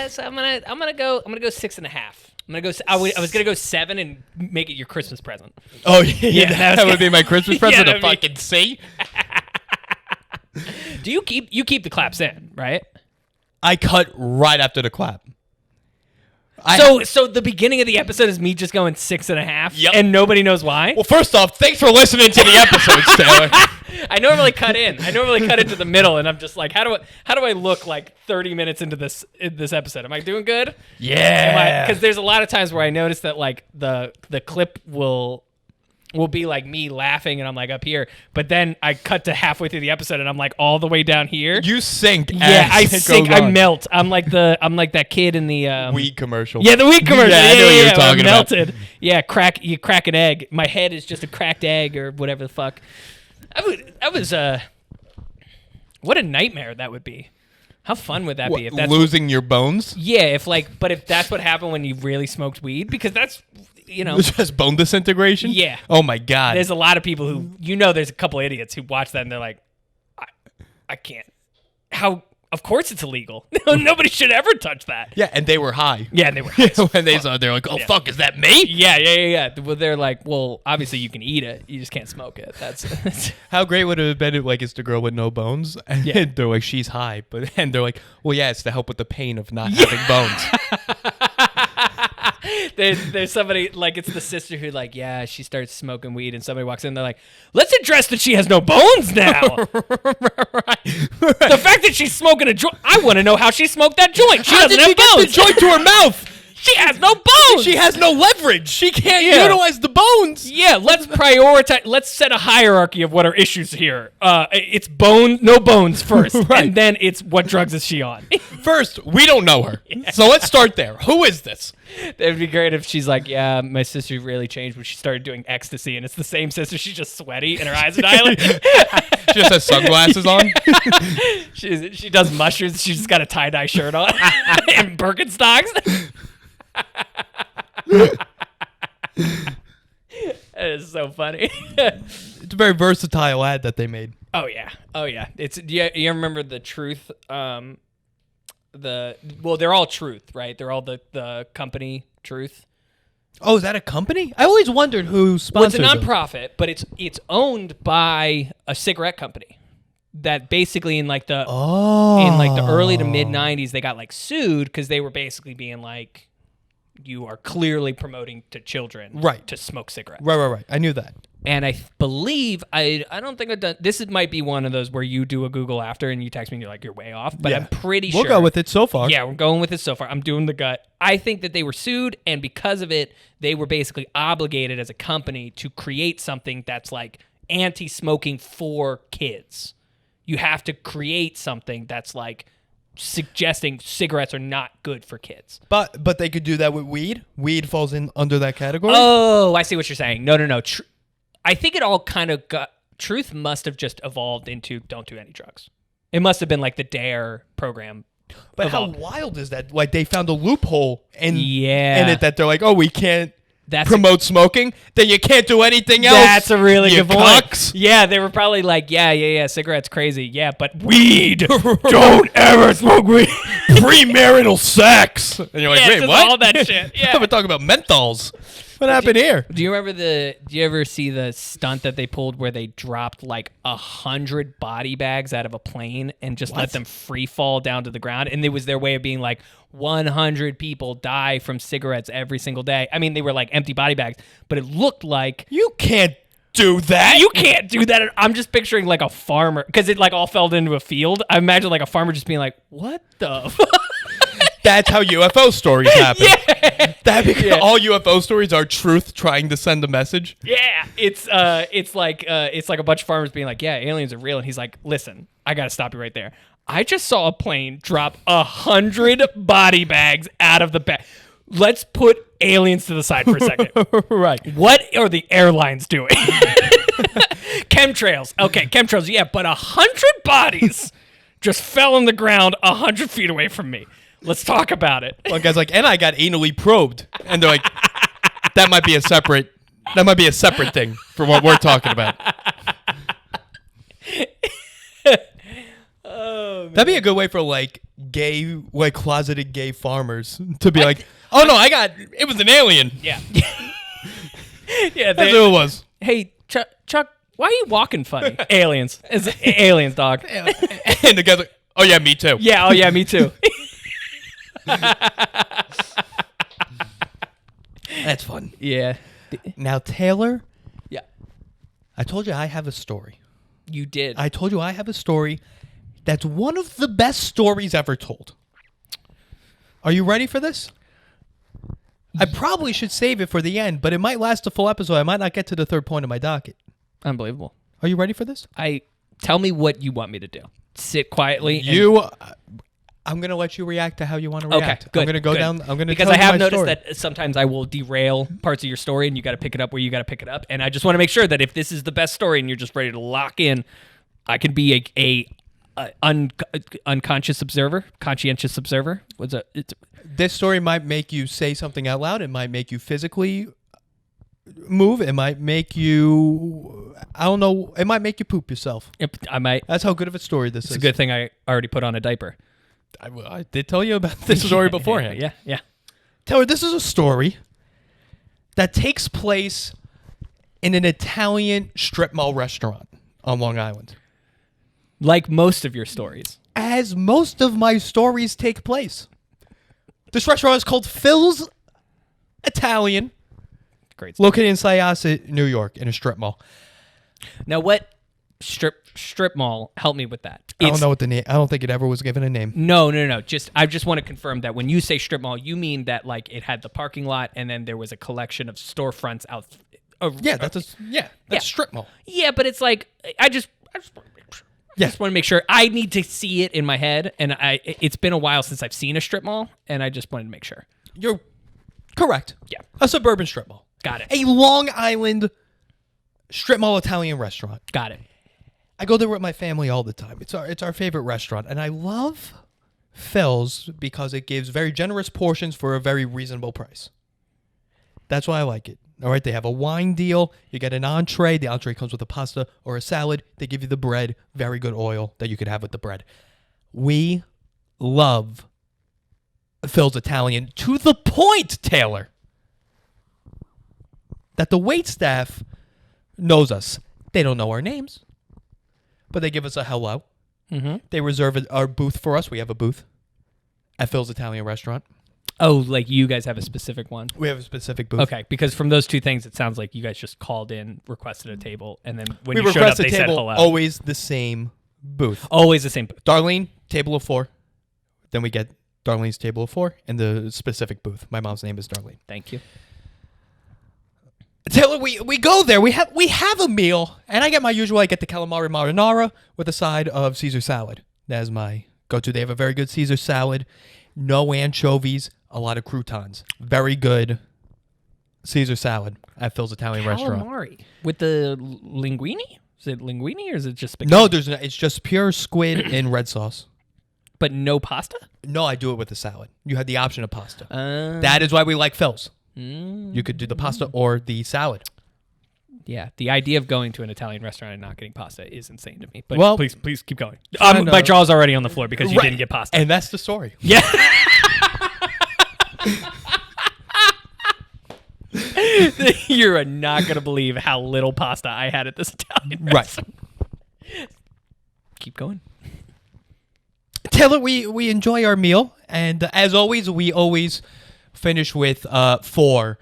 So I'm gonna go 6.5. I was gonna go 7 and make it your Christmas present. Oh yeah, that would be my Christmas present. A fucking C. Do you keep the claps in, right? I cut right after the clap. So the beginning of the episode is me just going 6.5, yep. And nobody knows why. Well, first off, thanks for listening to the episodes, Taylor. I normally cut into the middle, and I'm just like, how do I look like 30 minutes into this episode? Am I doing good? Yeah. Because there's a lot of times where I notice that like the clip will be like me laughing, and I'm like up here, but then I cut to halfway through the episode, and I'm like all the way down here. You sink. Yeah, I sink. I melt. I'm like that kid in the weed commercial. Yeah, the weed commercial. Yeah, I know what you're talking about. Melted. Yeah, you crack an egg. My head is just a cracked egg or whatever the fuck. That was what a nightmare that would be. How fun would that be? If that's losing your bones? Yeah, but if that's what happened when you really smoked weed, because that's, just bone disintegration? Yeah. Oh my God. There's a lot of people who, there's a couple idiots who watch that and they're like, I can't. Of course it's illegal. Nobody should ever touch that. Yeah, and they were high. Yeah, and they were high. When they saw it, they're like, fuck, is that me? Yeah. Well, they're like, well, obviously you can eat it. You just can't smoke it. That's How great would it have been if, like, it's the girl with no bones? And they're like, she's high. And they're like, well, yeah, it's to help with the pain of not having bones. There's somebody, like, it's the sister who, like, she starts smoking weed, and somebody walks in, and they're like, let's address that she has no bones now. Right. The fact that she's smoking a joint, I want to know how she smoked that joint. She doesn't have bones. Get the joint to her mouth? She has no bones. She has no leverage. She can't utilize the bones. Yeah, let's prioritize. Let's set a hierarchy of what are issues here. It's no bones first, right. And then it's what drugs is she on. First, we don't know her. Yeah. So let's start there. Who is this? It would be great if she's like, yeah, my sister really changed when she started doing ecstasy, and it's the same sister. She's just sweaty and her eyes are dilated. She just has sunglasses on. She does mushrooms. She's just got a tie-dye shirt on and Birkenstocks. That is so funny. It's a very versatile ad that they made. Oh yeah. It's you remember the Truth? They're all Truth, right? They're all the company Truth. Oh, is that a company? I always wondered who sponsored. Well, it's a nonprofit, but it's owned by a cigarette company. That basically in like the early to mid 90s they got like sued because they were basically being like, you are clearly promoting to children to smoke cigarettes. Right. I knew that. And I believe, I don't think I've done, this might be one of those where you do a Google after and you text me and you're like, you're way off. But I'm pretty sure. We'll go with it so far. Yeah, we're going with it so far. I'm doing the gut. I think that they were sued, and because of it, they were basically obligated as a company to create something that's like anti-smoking for kids. You have to create something that's like suggesting cigarettes are not good for kids. But they could do that with weed? Weed falls in under that category? Oh, I see what you're saying. No. I think it all kind of Truth must have just evolved into don't do any drugs. It must have been like the DARE program. But evolved. How wild is that? Like they found a loophole in it that they're like, oh, we can't promote smoking, then you can't do anything else. That's a really good point. Cucks. Yeah, they were probably like, yeah, cigarettes crazy. Yeah, but weed. Don't ever smoke weed. Premarital sex. And you're like, wait, what? All that shit. Yeah. We're talking about menthols. What happened here? Do you ever see the stunt that they pulled where they dropped like 100 body bags out of a plane and just let them free fall down to the ground? And it was their way of being like, 100 people die from cigarettes every single day. I mean, they were like empty body bags, but it looked like... You can't do that. You can't do that. I'm just picturing like a farmer, because it like all fell into a field. I imagine like a farmer just being like, what the fuck? That's how UFO stories happen. Yeah. All UFO stories are Truth trying to send a message. Yeah. It's like a bunch of farmers being like, yeah, aliens are real. And he's like, listen, I got to stop you right there. I just saw a plane drop 100 body bags out of the bag. Let's put aliens to the side for a second. Right. What are the airlines doing? Chemtrails. Okay, chemtrails. Yeah, but 100 bodies just fell on the ground 100 feet away from me. Let's talk about it. One guy's like, and I got anally probed. And they're like, that might be a separate thing from what we're talking about. Oh, man. That'd be a good way for like gay, like closeted gay farmers to be like, oh no, it was an alien. Yeah. Yeah. That's who it was. Hey, Chuck, why are you walking funny? Aliens. It's aliens, dog. And the guy's like, oh yeah, me too. Yeah, oh yeah, me too. That's fun. Yeah. Now, Taylor. Yeah. I told you I have a story. You did. I told you I have a story that's one of the best stories ever told. Are you ready for this? I probably should save it for the end, but it might last a full episode. I might not get to the third point of my docket. Unbelievable. Are you ready for this? Tell me what you want me to do. Sit quietly. I'm going to let you react to how you want to react. Okay, good. I'm going to go down. I'm going to because I have noticed that sometimes I will derail parts of your story, and you got to pick it up where you got to pick it up. And I just want to make sure that if this is the best story and you're just ready to lock in, I can be a unconscious observer, conscientious observer. This story might make you say something out loud. It might make you physically move. It might make you, I don't know, it might make you poop yourself. I might. That's how good of a story this is. It's a good thing I already put on a diaper. I did tell you about this story beforehand. Yeah. Taylor, this is a story that takes place in an Italian strip mall restaurant on Long Island. Like most of your stories. As most of my stories take place. This restaurant is called Phil's Italian. Great. Located in Syosset, New York, in a strip mall. Now, what strip mall? Help me with that. I don't know what the name. I don't think it ever was given a name. No. I just want to confirm that when you say strip mall, you mean that like it had the parking lot and then there was a collection of storefronts out. That's a strip mall. Yeah, but it's like I just want to make sure. I need to see it in my head, and it's been a while since I've seen a strip mall, and I just wanted to make sure. You're correct. Yeah, a suburban strip mall. Got it. A Long Island strip mall Italian restaurant. Got it. I go there with my family all the time. It's our favorite restaurant, and I love Phil's because it gives very generous portions for a very reasonable price. That's why I like it. All right, they have a wine deal. You get an entree. The entree comes with a pasta or a salad. They give you the bread, very good oil that you could have with the bread. We love Phil's Italian to the point, Taylor, that the wait staff knows us. They don't know our names, but they give us a hello. Mm-hmm. They reserve our booth for us. We have a booth at Phil's Italian restaurant. Oh, like you guys have a specific one? We have a specific booth. Okay, because from those two things, it sounds like you guys just called in, requested a table, and then when we you showed up, they said table, hello. always the same booth. Always the same booth. Darlene, table of 4. Then we get Darlene's table of 4 and the specific booth. My mom's name is Darlene. Thank you. Taylor, we go there. We have a meal, and I get my usual. I get the calamari marinara with a side of Caesar salad. That is my go-to. They have a very good Caesar salad, no anchovies, a lot of croutons. Very good Caesar salad at Phil's Italian restaurant. Calamari with the linguine? Is it linguine or is it just spaghetti? No, it's just pure squid in red sauce. But no pasta? No, I do it with the salad. You have the option of pasta. That is why we like Phil's. You could do the pasta or the salad. Yeah, the idea of going to an Italian restaurant and not getting pasta is insane to me. But well, please keep going. My jaw's already on the floor because you didn't get pasta. And that's the story. Yeah. You're not going to believe how little pasta I had at this Italian restaurant. Right. Keep going. Taylor, we enjoy our meal. And as always, we always finish with 4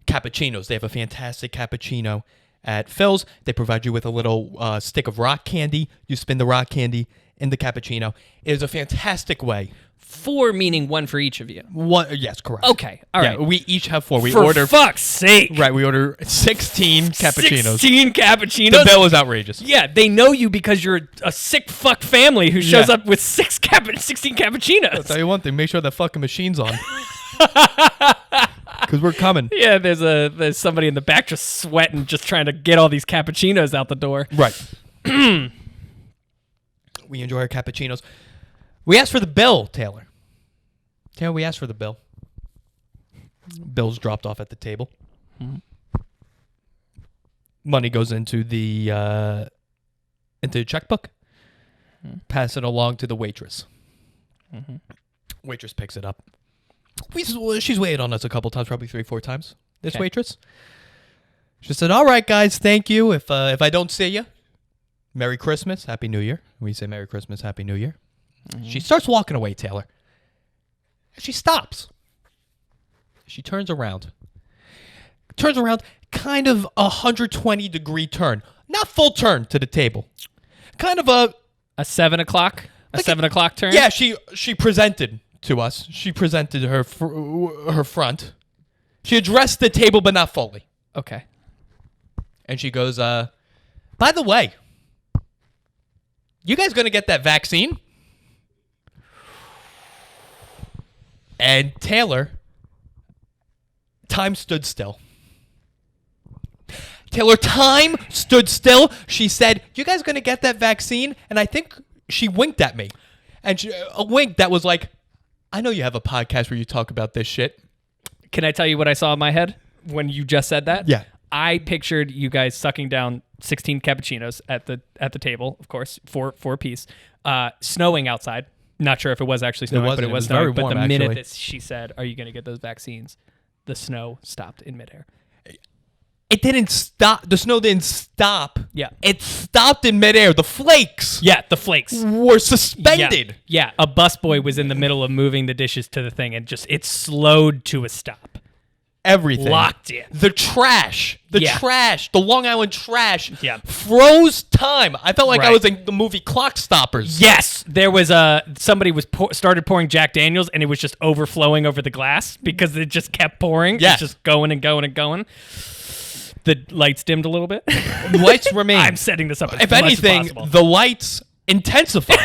cappuccinos. They have a fantastic cappuccino at Phil's. They provide you with a little stick of rock candy. You spin the rock candy in the cappuccino. It is a fantastic way. 4 meaning 1 for each of you. Yes, correct. Okay, all right. We each have 4. For fuck's sake. Right, we order 16 cappuccinos. 16 cappuccinos? The bill is outrageous. Yeah, they know you because you're a sick fuck family who shows up with 16 cappuccinos. I'll tell you one thing, make sure that fucking machine's on. Because we're coming. Yeah, there's somebody in the back just sweating, just trying to get all these cappuccinos out the door. Right. We enjoy our cappuccinos. We asked for the bill, Taylor. We asked for the bill. Bill's dropped off at the table. Mm-hmm. Money goes into the checkbook. Mm-hmm. Pass it along to the waitress. Waitress picks it up. She's waited on us a couple times, probably 3-4 times. This Okay. waitress. She said, "All right, guys, thank you. If I don't see you, Merry Christmas, Happy New Year." We say Merry Christmas, Happy New Year. She starts walking away, Taylor. And she stops. She turns around. Kind of 120-degree turn. Not full turn to the table. Kind of A 7 o'clock? A 7 o'clock turn? Yeah, she presented to us. She presented her front. She addressed the table, but not fully. Okay. And she goes, by the way, you guys going to get that vaccine? And Taylor, time stood still. Time stood still. She said, "You guys going to get that vaccine?" And I think she winked at me. And a wink that was like, "I know you have a podcast where you talk about this shit." Can I tell you what I saw in my head when you just said that? Yeah. I pictured you guys sucking down 16 cappuccinos at the table, of course, four apiece, snowing outside. Not sure if it was actually snowing, but it was snowing. very But warm, the minute actually. that she said, "Are you going to get those vaccines?" the snow stopped in midair. It didn't stop. The snow didn't stop. Yeah. It stopped in midair. The flakes Yeah, the flakes. were suspended. Yeah, a busboy was in the middle of moving the dishes to the thing, and it slowed to a stop. Everything. Locked in. The trash. The Long Island trash Yeah. froze time. I felt like I Right. was in the movie Clock Stoppers. Yes, there was somebody started pouring Jack Daniels, and it was just overflowing over the glass because it just kept pouring. Yes. It's just going and going and going. The lights dimmed a little bit. Lights remain. I'm setting this up as If much anything, as possible. the lights intensified.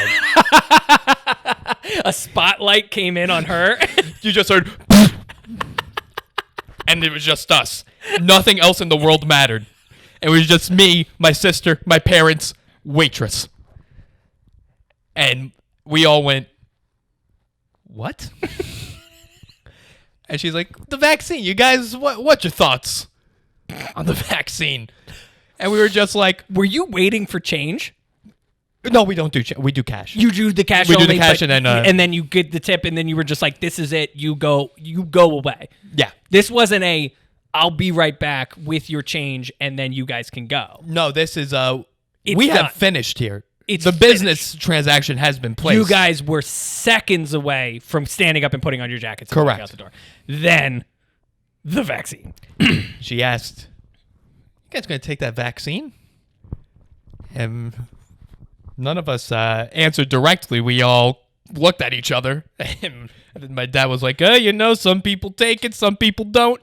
A spotlight came in on her. You just heard, and it was just us. Nothing else in the world mattered. It was just me, my sister, my parents, waitress. And we all went, "What?" And she's like, "The vaccine. You guys, what's your thoughts on the vaccine?" And we were just like, Were you waiting for change? "No, we don't do we do cash." You do the cash We do only, the cash but- and then, you get the tip, and then you were just like, "This is it. You go away." Yeah. This wasn't I'll be right back with your change, and then you guys can go. No, this is It's we done. have finished here. It's the business transaction has been placed. You guys were seconds away from standing up and putting on your jackets and walking Correct. out the door. Then the vaccine. She asked, "You guys going to take that vaccine?" And none of us answered directly. We all looked at each other. And my dad was like, some people take it, some people don't.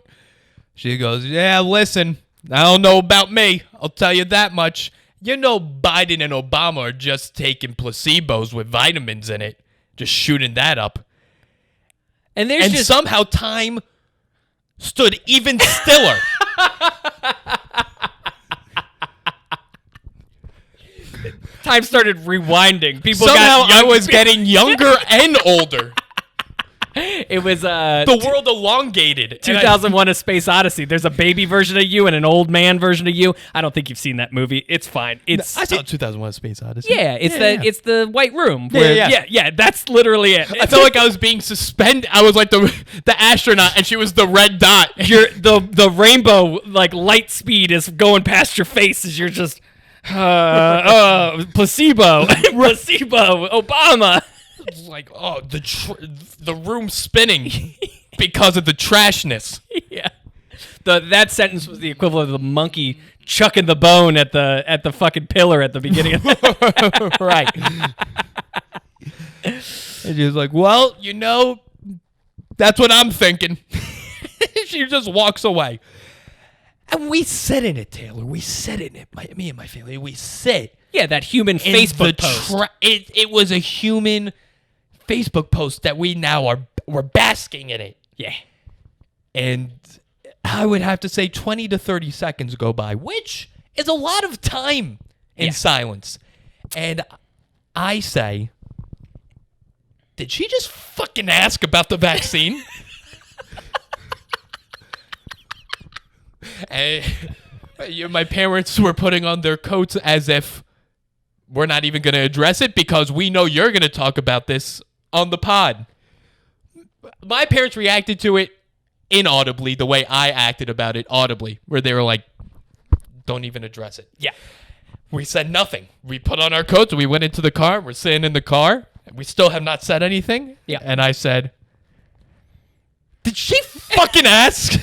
She goes, "Yeah, listen, I don't know about me. I'll tell you that much. Biden and Obama are just taking placebos with vitamins in it, just shooting that up." And there's And just somehow time stood even stiller. time started rewinding. People Somehow got I was getting younger and older. It was The world elongated. And 2001: A Space Odyssey. There's a baby version of you and an old man version of you. I don't think you've seen that movie. It's fine. I saw 2001: A Space Odyssey. Yeah, it's the white room. Yeah. That's literally it. I felt like I was being suspended. I was like the astronaut, and she was the red dot. The rainbow light speed is going past your face as you're just placebo, placebo, Obama. It's like, oh, the room spinning because of the trashness. Yeah, that sentence was the equivalent of the monkey chucking the bone at the fucking pillar at the beginning of Right. And she was like, "Well, that's what I'm thinking." She just walks away. And we sit in it, Taylor. We sit in it. Me and my family, we sit. Yeah, that human in Facebook the post. It was a human Facebook post that we're basking in it. Yeah. And I would have to say 20 to 30 seconds go by, which is a lot of time in silence. And I say, did she just fucking ask about the vaccine? And my parents were putting on their coats as if we're not even going to address it because we know you're going to talk about this on the pod. My parents reacted to it inaudibly the way I acted about it audibly, where they were like, don't even address it. Yeah. We said nothing. We put on our coats and we went into the car. We're sitting in the car. We still have not said anything. Yeah. And I said, did she fucking ask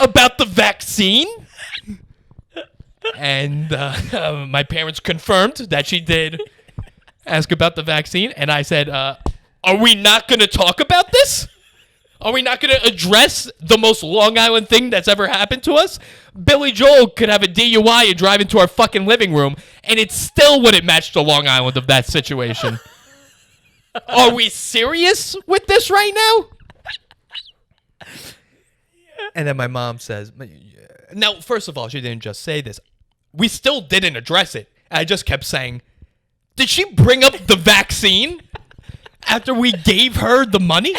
about the vaccine? And my parents confirmed that she did ask about the vaccine. And I said, are we not going to talk about this? Are we not going to address the most Long Island thing that's ever happened to us? Billy Joel could have a DUI and drive into our fucking living room, and it still wouldn't match the Long Island of that situation. Are we serious with this right now? And then my mom says, now, first of all, she didn't just say this. We still didn't address it. I just kept saying, did she bring up the vaccine after we gave her the money?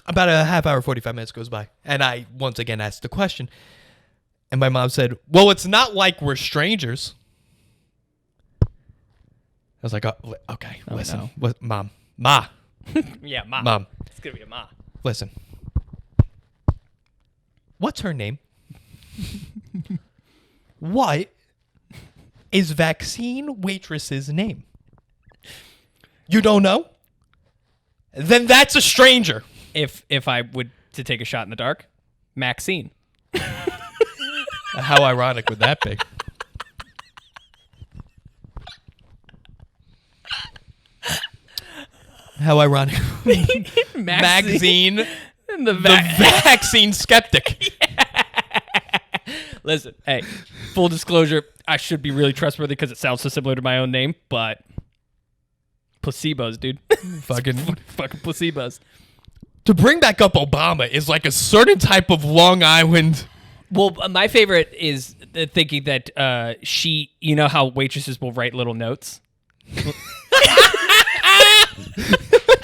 About a half hour, 45 minutes goes by. And I once again asked the question. And my mom said, well, it's not like we're strangers. I was like, oh, okay, listen. no. What, Mom. Ma. Yeah, Ma. Mom. It's going to be a Ma. Listen. What's her name? What is Vaccine Waitress's name? You don't know? Then that's a stranger. If I would to take a shot in the dark, Maxine. How ironic would that be? How ironic. Maxine, The the vaccine skeptic. Listen, hey, full disclosure, I should be really trustworthy because it sounds so similar to my own name, but placebos, dude. Fucking Placebos. to bring back up Obama is like a certain type of Long Island. Well, my favorite is thinking that she, you know how waitresses will write little notes?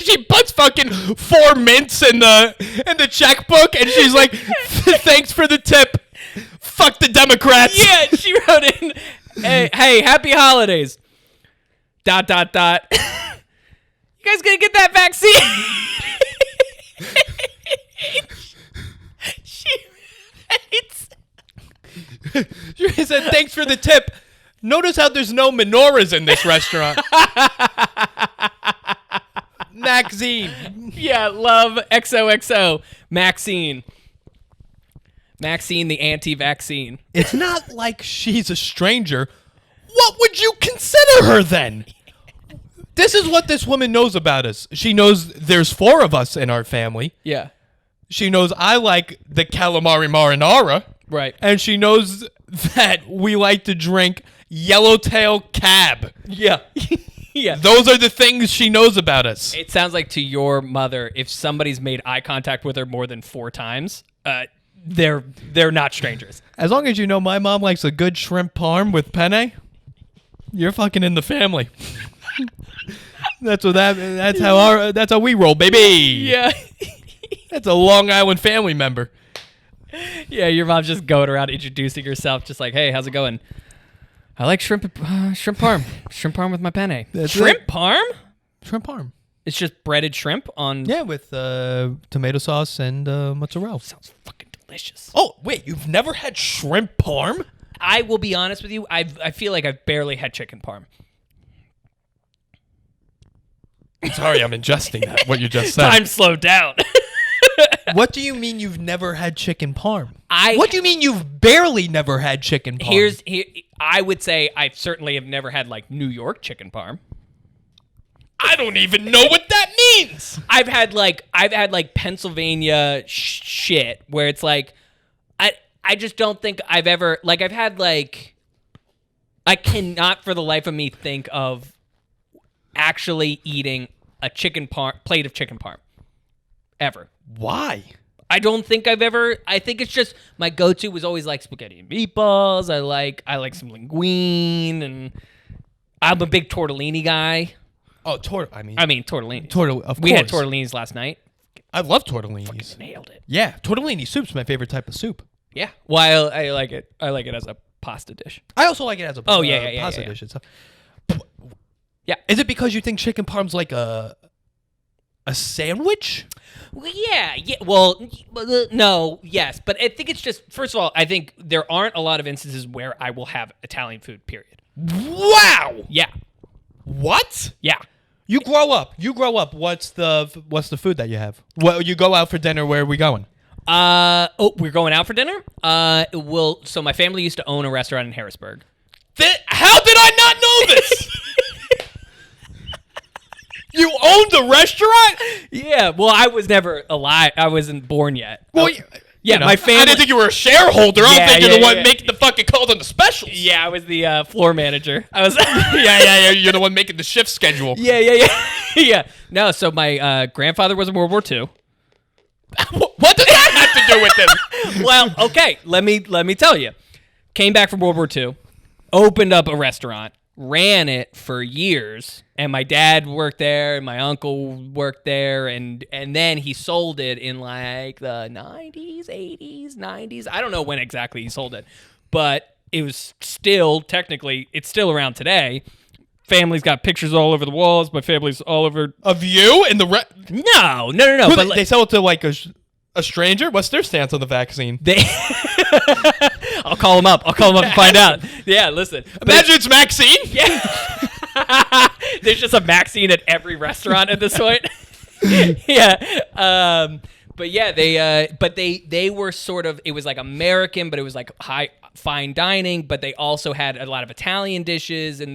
She puts fucking 4 mints in the checkbook, and she's like, "Thanks for the tip. Fuck the Democrats." Yeah, she wrote in, hey, happy holidays. ... You guys gonna get that vaccine? She writes. She said, "Thanks for the tip. Notice how there's no menorahs in this restaurant." Maxine. Yeah, love XOXO. Maxine. Maxine, the anti-vaccine. It's not like she's a stranger. What would you consider her then? This is what this woman knows about us. She knows there's 4 of us in our family. Yeah, She knows I like the calamari marinara. right. And she knows that we like to drink Yellowtail Cab. Yeah. Yeah. Those are the things she knows about us. It sounds like to your mother, if somebody's made eye contact with her more than 4 times, they're not strangers. As long as you know my mom likes a good shrimp parm with penne, you're fucking in the family. That's how we roll, baby. Yeah. That's a Long Island family member. Yeah, your mom's just going around introducing herself, just like, hey, how's it going? I like shrimp parm. Shrimp parm with my penne. That's Shrimp it. parm? Shrimp parm. It's just breaded shrimp on... Yeah, with tomato sauce and mozzarella. Sounds fucking delicious. Oh, wait, you've never had shrimp parm? I will be honest with you, I feel like I've barely had chicken parm. Sorry, I'm ingesting that, what you just said. Time slowed down. What do you mean you've never had chicken parm? I- What do you mean you've barely never had chicken parm? I would say I certainly have never had like New York chicken parm. I don't even know what that means. I've had like Pennsylvania shit where it's like I just don't think I've ever like I've had like I cannot for the life of me think of actually eating a plate of chicken parm ever. Why? I don't think I've ever. I think it's just my go-to was always like spaghetti and meatballs. I like some linguine, and I'm a big tortellini guy. Oh, tortellini. Of We had course. tortellinis last night. I love tortellinis. Nailed it. Yeah, tortellini soup's my favorite type of soup. Yeah. Well, I like it. I like it as a pasta dish. I also like it as a Oh, yeah, pasta yeah. dish and stuff. Yeah. Is it because you think chicken parm's like a sandwich? Well, yeah. Well, no, yes. But I think it's just, first of all, I think there aren't a lot of instances where I will have Italian food, period. Wow. Yeah. What? Yeah. You grow up. What's the food that you have? Well, you go out for dinner. Where are we going? We're going out for dinner? So my family used to own a restaurant in Harrisburg. How did I not know this? You owned a restaurant? Yeah. Well, I was never alive. I wasn't born yet. Well, yeah, my family. I didn't think you were a shareholder. I Yeah, don't think you're the yeah, one making the fucking calls on the specials. Yeah, I was the floor manager. I was. yeah. You're the one making the shift schedule. Yeah. No, so my grandfather was in World War II. What does that have to do with this? Well, okay, let me tell you. Came back from World War II, opened up a restaurant, ran it for years, and my dad worked there, and my uncle worked there, and then he sold it in like the 90s, 80s, 90s. I don't know when exactly he sold it, but it was still, technically, it's still around today. Family's got pictures all over the walls. My family's all over. Of you and the No. Who, But they sell it to like a stranger? What's their stance on the vaccine? I'll call them up. And find out. Yeah, listen. Imagine it's Maxine. Yeah. There's just a Maxine at every restaurant at this point. Yeah. But yeah, they were sort of, it was like American, but it was like fine dining, but they also had a lot of Italian dishes, and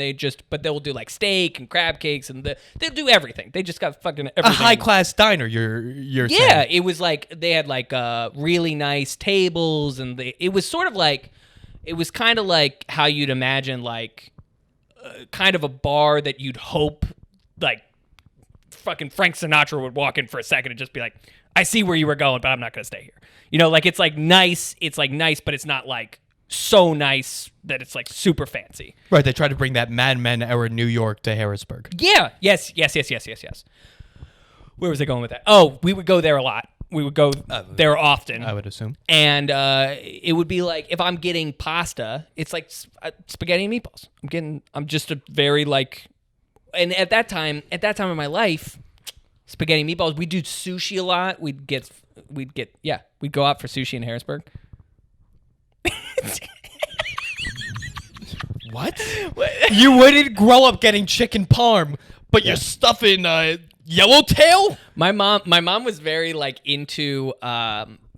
but they'll do like steak and crab cakes, and they'll do everything. They just got fucking everything. A high class diner. You're yeah, saying. it was like they had like really nice tables, and it was sort of like, it was kind of like how you'd imagine like kind of a bar that you'd hope like fucking Frank Sinatra would walk in for a second and just be like, I see where you were going, but I'm not going to stay here. You know, like it's nice, but it's not like so nice that it's like super fancy. Right, they try to bring that Mad Men era New York to Harrisburg. Yeah, yes. Where was I going with that? Oh, we would go there a lot. We would go there often. I would assume. And it would be like, if I'm getting pasta, it's like spaghetti and meatballs. I'm just a very like, and at that time in my life, spaghetti and meatballs. We'd do sushi a lot. We'd go out for sushi in Harrisburg. What? You wouldn't grow up getting chicken parm, But you're stuffing yellowtail? My mom was very like into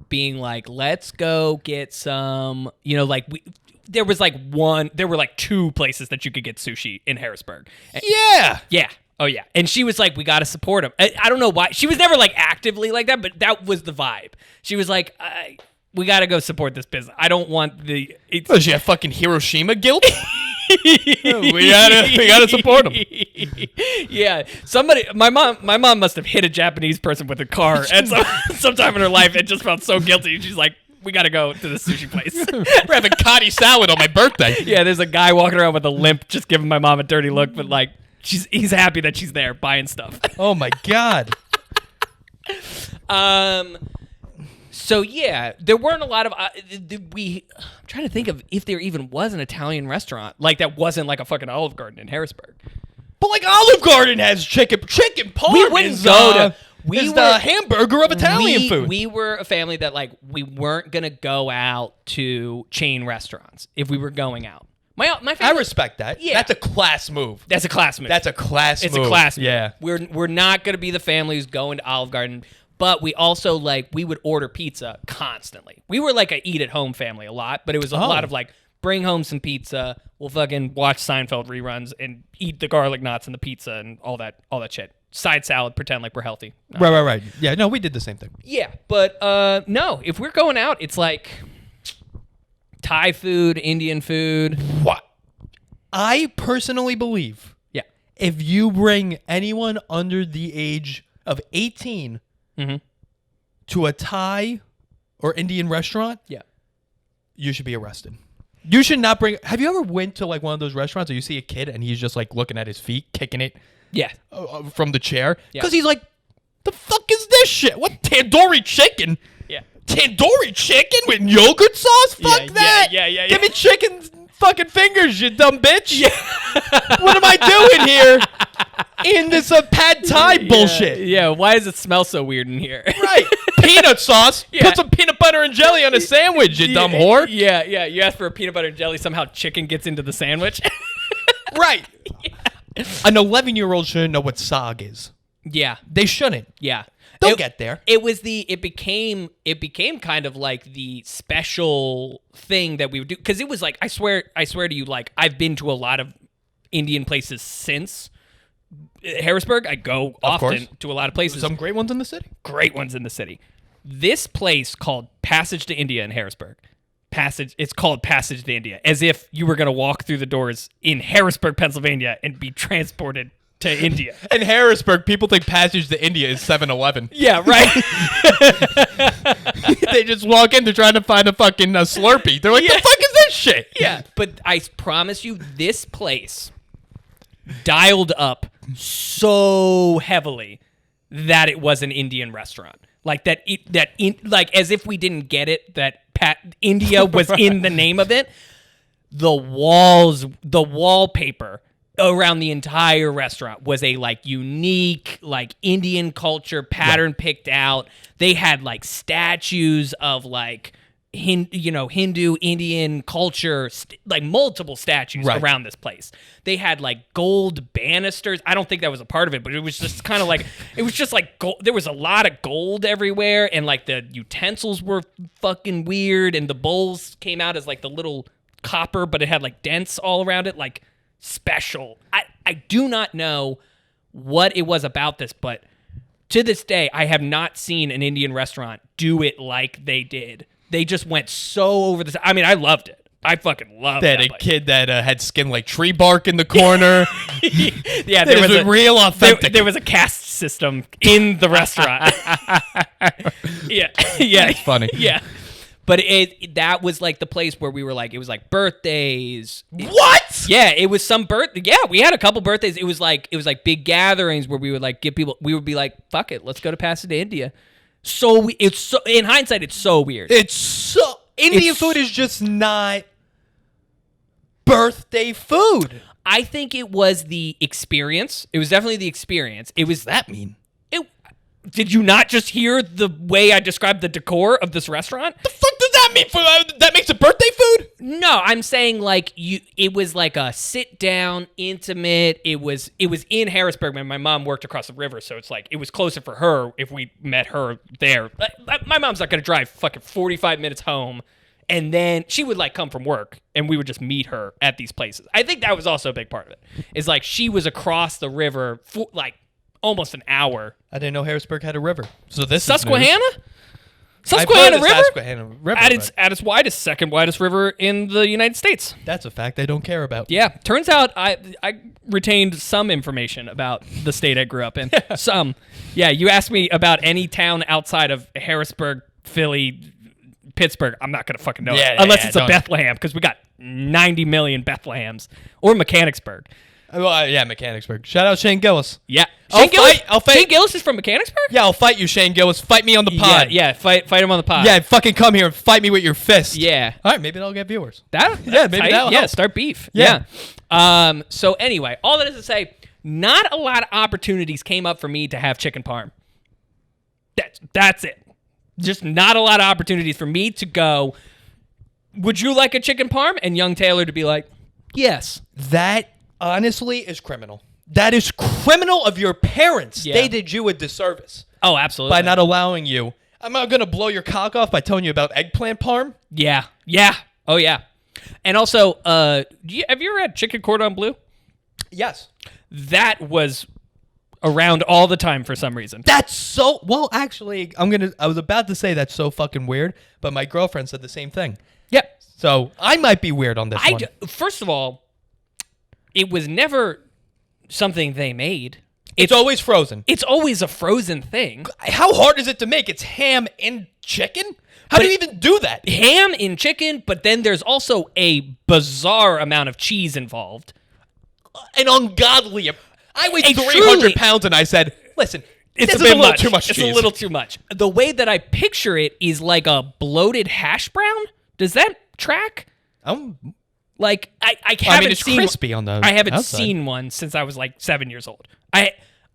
being like, let's go get some, you know, like there were like two places that you could get sushi in Harrisburg. Yeah. Yeah. Oh yeah. And she was like, we got to support him. I don't know why. She was never like actively like that, but that was the vibe. She was like, we got to go support this business. I don't want the... Does she have fucking Hiroshima guilt? we gotta support him. Yeah. My mom must have hit a Japanese person with a car at some time in her life and just felt so guilty. She's like, we got to go to the sushi place. We're having kari salad on my birthday. Yeah, there's a guy walking around with a limp just giving my mom a dirty look, but like... He's happy that she's there buying stuff. Oh my God. So yeah, there weren't a lot of I'm trying to think of if there even was an Italian restaurant like that wasn't like a fucking Olive Garden in Harrisburg. But like Olive Garden has chicken parm. We wouldn't go to. We were the hamburger of Italian food. We were a family that like we weren't gonna go out to chain restaurants if we were going out. My family, I respect that. Yeah. That's a class move. That's a class move. It's a class move. Yeah. We're not going to be the family who's going to Olive Garden, but we also like we would order pizza constantly. We were like a eat at home family a lot, but it was a lot of like bring home some pizza. We'll fucking watch Seinfeld reruns and eat the garlic knots and the pizza and all that shit. Side salad, pretend like we're healthy. No. Right. Yeah, no, we did the same thing. Yeah, but no, if we're going out, it's like Thai food, Indian food. What? I personally believe, if you bring anyone under the age of 18 to a Thai or Indian restaurant, you should be arrested. You should not bring... Have you ever went to like one of those restaurants where you see a kid and he's just like looking at his feet, kicking it from the chair? Because he's like, the fuck is this shit? What tandoori chicken? Yeah. Tandoori chicken with yogurt sauce? Fuck that. Yeah. Give me chicken fucking fingers, you dumb bitch. Yeah. What am I doing here? in this pad thai bullshit. Yeah, why does it smell so weird in here? Right. Peanut sauce. Yeah. Put some peanut butter and jelly on a sandwich, you dumb whore. Yeah. You ask for a peanut butter and jelly, somehow chicken gets into the sandwich. Right. An 11-year-old shouldn't know what sog is. Yeah. They shouldn't. Yeah. They'll get there. It became kind of like the special thing that we would do, because it was like, I swear to you, like, I've been to a lot of Indian places since Harrisburg. I go often to a lot of places. Some great ones in the city. Great ones in the city. This place called Passage to India in Harrisburg. It's called Passage to India, as if you were going to walk through the doors in Harrisburg, Pennsylvania, and be transported to India. In Harrisburg, people think Passage to India is 7-Eleven. Yeah, right. They just walk in, they're trying to find a fucking Slurpee. They're like, the fuck is this shit? Yeah, but I promise you, this place dialed up so heavily that it was an Indian restaurant. Like like as if we didn't get it, that India was in the name of it. The wallpaper around the entire restaurant was a like unique like Indian culture pattern picked out. They had like statues of like Hindu Indian culture, like multiple statues around this place. They had like gold banisters. I don't think that was a part of it, but it was just kind of like, it was just like gold. There was a lot of gold everywhere, and like the utensils were fucking weird, and the bowls came out as like the little copper, but it had like dents all around it, like special. I do not know what it was about this, but to this day, I have not seen an Indian restaurant do it like they did. They just went so over the. I mean, I loved it. I fucking loved that. That a place. Kid that had skin like tree bark in the corner. Yeah, there was a real authentic. There was a caste system in the restaurant. Yeah. That's funny. Yeah, but that was like the place where we were like, it was like birthdays. What? Yeah, it was some birthday. Yeah, we had a couple birthdays. It was like big gatherings where we would like give people. We would be like, fuck it, let's go to Passage to India. So it's so, in hindsight, it's so weird. Indian food is just not birthday food. I think it was the experience. It was definitely the experience. It was that mean? Did you not just hear the way I described the decor of this restaurant? The fuck does that mean? That makes it birthday food? No, I'm saying like it was like a sit down, intimate. It was in Harrisburg. My mom worked across the river, so it's like it was closer for her if we met her there. My mom's not gonna drive fucking 45 minutes home, and then she would like come from work, and we would just meet her at these places. I think that was also a big part of it. Is like she was across the river for like almost an hour. I didn't know Harrisburg had a river. So this Susquehanna? Susquehanna River? Susquehanna River. At its widest, second widest river in the United States. That's a fact I don't care about. Yeah, turns out I retained some information about the state I grew up in. Some. Yeah, you asked me about any town outside of Harrisburg, Philly, Pittsburgh. I'm not going to fucking know it. Unless it's a Bethlehem, because we got 90 million Bethlehems. Or Mechanicsburg. Well, yeah, Mechanicsburg. Shout out Shane Gillis. Yeah. I'll fight. Shane Gillis is from Mechanicsburg? Yeah, I'll fight you, Shane Gillis. Fight me on the pod. Yeah, fight him on the pod. Yeah, fucking come here and fight me with your fist. Yeah. All right, maybe that'll get viewers. Maybe that'll help. start beef. Yeah. So anyway, all that is to say, not a lot of opportunities came up for me to have chicken parm. That's it. Just not a lot of opportunities for me to go, would you like a chicken parm? And young Taylor to be like, yes. That honestly is criminal. That is criminal of your parents. Yeah. They did you a disservice Oh, absolutely. by not allowing you. I'm not going to blow your cock off by telling you about eggplant parm. Yeah. Oh, yeah. And also, have you ever had chicken cordon bleu? Yes. That was around all the time for some reason. That's so... Well, actually, I was about to say that's so fucking weird, but my girlfriend said the same thing. Yep. So I might be weird on this one. First of all, it was never something they made. It's always frozen. It's always a frozen thing. How hard is it to make? It's ham and chicken? How do you even do that? Ham in chicken, but then there's also a bizarre amount of cheese involved. An ungodly... I weighed 300 truly- pounds and I said, listen, It's this a is bit a little much. too much It's cheese. a little too much. The way that I picture it is like a bloated hash brown. Does that track? Like I haven't I mean, it's seen crispy on the I haven't outside. seen one since I was like 7 years old.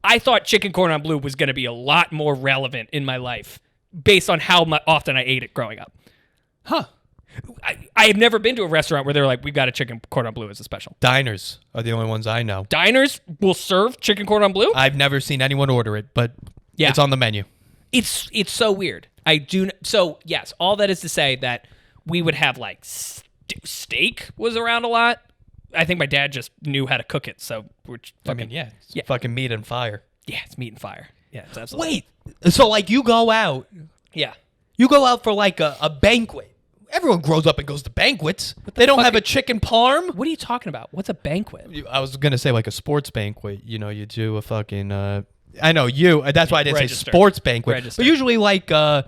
I thought chicken cordon bleu was going to be a lot more relevant in my life based on how often I ate it growing up. Huh. I have never been to a restaurant where they're like, we've got a chicken cordon bleu as a special. Diners are the only ones I know. Diners will serve chicken cordon bleu? I've never seen anyone order it, but Yeah. it's on the menu. It's so weird. So yes, all that is to say that we would have like steak was around a lot. I think my dad just knew how to cook it, so we're fucking It's fucking meat and fire. yeah, it's meat and fire. Yeah, it's absolutely. Wait, so like you go out for like a banquet. Everyone grows up and goes to banquets. They don't have a chicken parm. What are you talking about? What's a banquet? I was gonna say like a sports banquet. You know, you do a fucking. I know you. That's why I didn't say Register. sports banquet. Register. But usually like a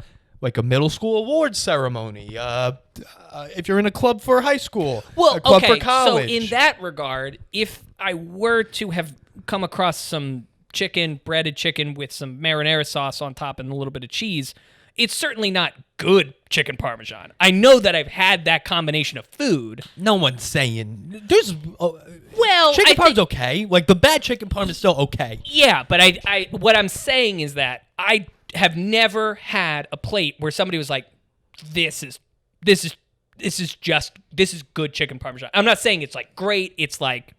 middle school awards ceremony. If you're in a club for high school, Well, a club okay. for college. So in that regard, if I were to have come across some breaded chicken with some marinara sauce on top and a little bit of cheese, it's certainly not good chicken parmesan. I know that I've had that combination of food. no one's saying there's. Well, Chicken I parm's okay. Like the bad chicken parm is still okay. Yeah, but I what I'm saying is that I have never had a plate where somebody was like, this is good chicken parmesan. I'm not saying it's like great. It's like,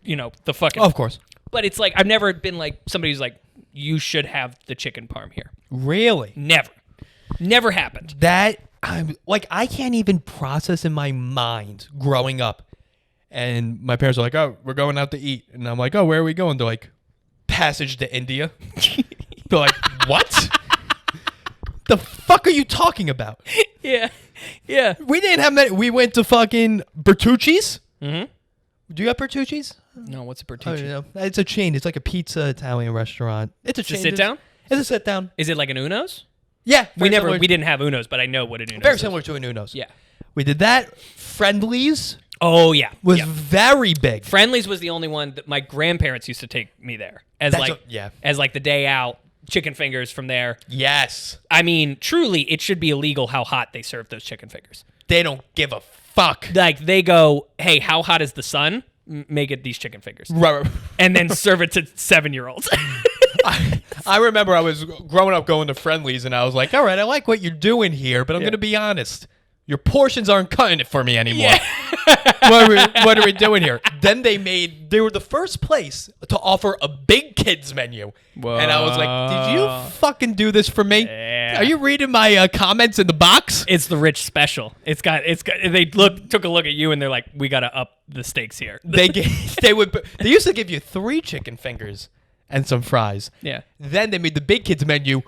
the fucking. Of course. But it's like I've never been like somebody who's like, you should have the chicken parm here. Really? Never happened. That I can't even process in my mind growing up. And my parents are like, "Oh, we're going out to eat," and I'm like, "Oh, where are we going?" They're like, "Passage to India." They're like, "What? The fuck are you talking about?" Yeah. We didn't have many. We went to fucking Bertucci's. Mm-hmm. Do you have Bertucci's? No, what's a Oh, Bertucci? no. It's a chain. It's like a pizza Italian restaurant. It's a chain. sit down? It's a sit down. Is it like an Uno's? Yeah, We didn't have Uno's, but I know what an Uno's very is. similar to a Nuno's. Yeah. We did that. Friendlies Oh yeah. was Yeah. very big. Friendly's was the only one that my grandparents used to take me there as as like the day out, chicken fingers from there. Yes. I mean, truly, it should be illegal how hot they serve those chicken fingers. They don't give a fuck. Like they go, hey, how hot is the sun? Make it these chicken fingers, Right. and then serve it to 7-year-olds. I remember I was growing up going to Friendlies, and I was like, all right, I like what you're doing here, but I'm going to be honest. Your portions aren't cutting it for me anymore. What are we doing here? Then they were the first place to offer a big kids menu. Whoa. And I was like, did you fucking do this for me? Yeah. Are you reading my comments in the box? It's the rich special. It's got. They took a look at you and they're like, we got to up the stakes here. They used to give you 3 chicken fingers and some fries. Yeah. Then they made the big kids menu.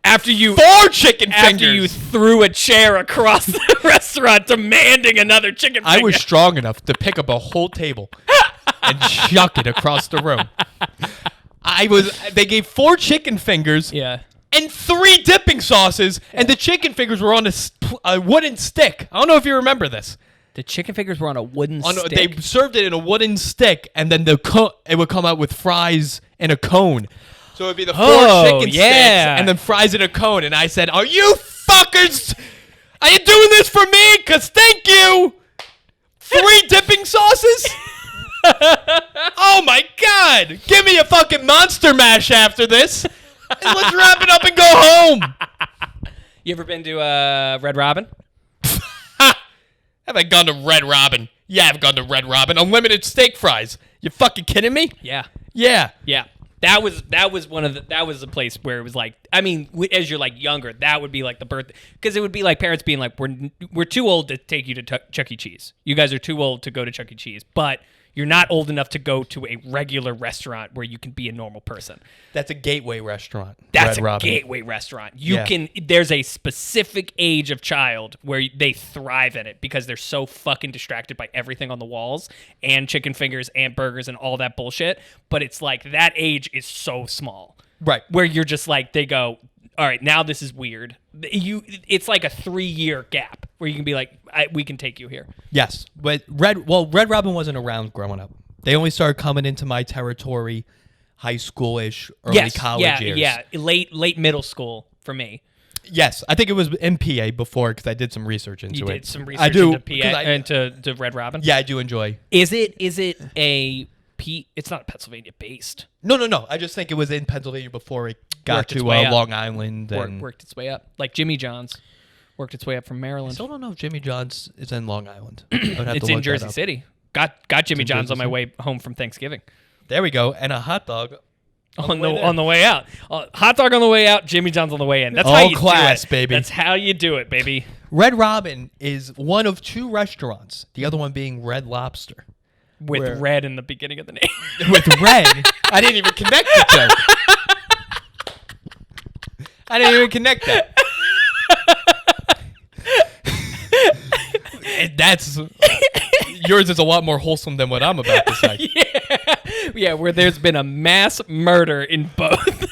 After you 4 chicken fingers. After you threw a chair across the restaurant demanding another chicken finger. I was strong enough to pick up a whole table and chuck it across the room. They gave 4 chicken fingers Yeah. and 3 dipping sauces, and the chicken fingers were on a wooden stick. I don't know if you remember this. The chicken fingers were on a wooden stick. They served it in a wooden stick, and then it would come out with fries in a cone. So it would be the 4 chicken sticks and then fries in a cone. And I said, are you fuckers? Are you doing this for me? Because thank you. 3 dipping sauces? Oh my God. Give me a fucking Monster Mash after this. And let's wrap it up and go home. You ever been to Red Robin? Have I gone to Red Robin? Yeah, I've gone to Red Robin. Unlimited steak fries. You fucking kidding me? Yeah. Yeah. Yeah. That was the place where it was like, I mean, as you're like younger, that would be like the birthday, because it would be like parents being like, we're too old to take you to Chuck E. Cheese. You guys are too old to go to Chuck E. Cheese, but you're not old enough to go to a regular restaurant where you can be a normal person. That's a gateway restaurant. That's Red a Robin. gateway restaurant. There's a specific age of child where they thrive in it because they're so fucking distracted by everything on the walls and chicken fingers and burgers and all that bullshit. But it's like that age is so small. Right. Where you're just like, they go, all right, now this is weird. It's like a 3-year gap where you can be like, we can take you here. Yes, but Red Robin wasn't around growing up. They only started coming into my territory, high schoolish, early college years. Yeah, late middle school for me. Yes, I think it was in PA before because I did some research into You it. did some research I do, into PA into Red Robin. Yeah, I do enjoy. Is it a P? It's not Pennsylvania based. No. I just think it was in Pennsylvania before it got Worked its to way up. Long Island. And Worked its way up, like Jimmy John's worked its way up from I Maryland. still don't know if Jimmy John's is in Long Island. I would have It's to in look Jersey that up. City. Got Jimmy in John's Jersey on my City? way home from Thanksgiving. There we go, and a hot dog On the way out. Hot dog on the way out, Jimmy John's on the way in. That's how All you class, do it. baby. That's how you do it, baby. Red Robin is one of two restaurants. The other one being Red Lobster. With Where- red in the beginning of the name. With red, I didn't even connect the two. I didn't even connect that. That's yours is a lot more wholesome than what I'm about to say. Yeah, where there's been a mass murder in both.